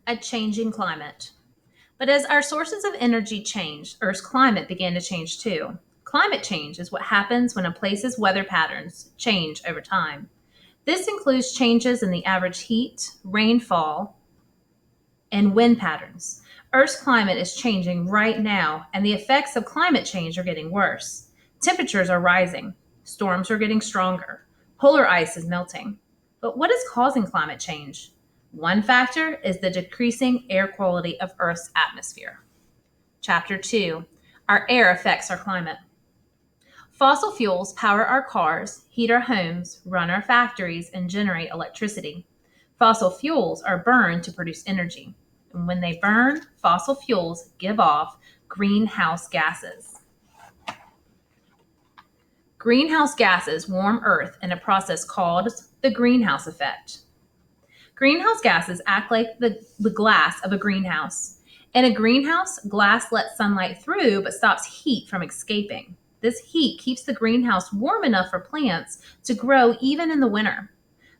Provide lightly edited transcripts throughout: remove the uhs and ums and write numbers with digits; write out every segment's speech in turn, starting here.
A changing climate. But as our sources of energy changed, Earth's climate began to change too. Climate change is what happens when a place's weather patterns change over time. This includes changes in the average heat, rainfall, and wind patterns. Earth's climate is changing right now, and the effects of climate change are getting worse. Temperatures are rising, storms are getting stronger, polar ice is melting. But what is causing climate change? One factor is the decreasing air quality of Earth's atmosphere. Chapter 2. Our air affects our climate. Fossil fuels power our cars, heat our homes, run our factories, and generate electricity. Fossil fuels are burned to produce energy. And when they burn, fossil fuels give off greenhouse gases. Greenhouse gases warm Earth in a process called the greenhouse effect. Greenhouse gases act like the glass of a greenhouse. In a greenhouse, glass lets sunlight through but stops heat from escaping. This heat keeps the greenhouse warm enough for plants to grow even in the winter.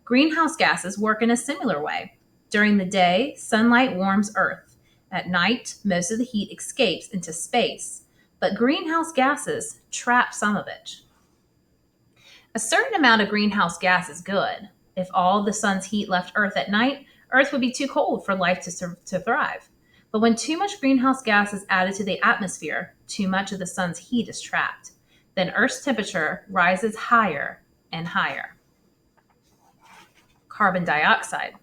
Greenhouse gases work in a similar way. During the day, sunlight warms Earth. At night, most of the heat escapes into space, but greenhouse gases trap some of it. A certain amount of greenhouse gas is good. If all the sun's heat left Earth at night, Earth would be too cold for life to thrive. But when too much greenhouse gas is added to the atmosphere, too much of the sun's heat is trapped. Then Earth's temperature rises higher and higher. Carbon dioxide.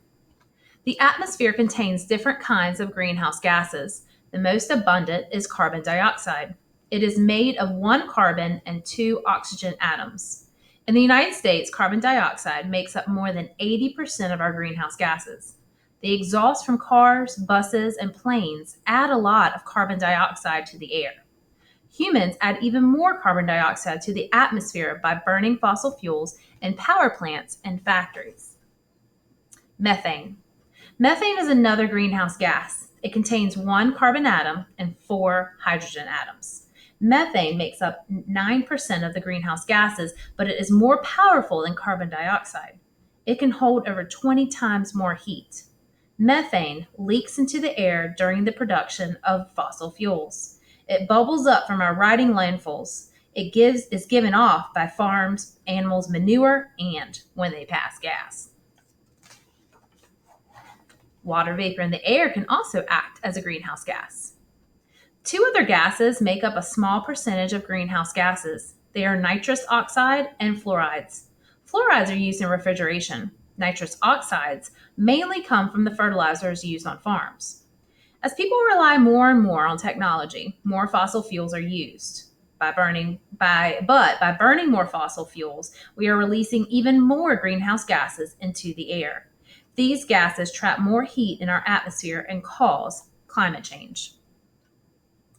The atmosphere contains different kinds of greenhouse gases. The most abundant is carbon dioxide. It is made of one carbon and two oxygen atoms. In the United States, carbon dioxide makes up more than 80% of our greenhouse gases. The exhaust from cars, buses, and planes add a lot of carbon dioxide to the air. Humans add even more carbon dioxide to the atmosphere by burning fossil fuels in power plants and factories. Methane. Methane is another greenhouse gas. It contains one carbon atom and four hydrogen atoms. Methane makes up 9% of the greenhouse gases, but it is more powerful than carbon dioxide. It can hold over 20 times more heat. Methane leaks into the air during the production of fossil fuels. It bubbles up from our rotting landfills. Is given off by farms, animals' manure, and when they pass gas. Water vapor in the air can also act as a greenhouse gas. Two other gases make up a small percentage of greenhouse gases. They are nitrous oxide and fluorides. Fluorides are used in refrigeration. Nitrous oxides mainly come from the fertilizers used on farms. As people rely more and more on technology, more fossil fuels are used. By burning more fossil fuels, we are releasing even more greenhouse gases into the air. These gases trap more heat in our atmosphere and cause climate change.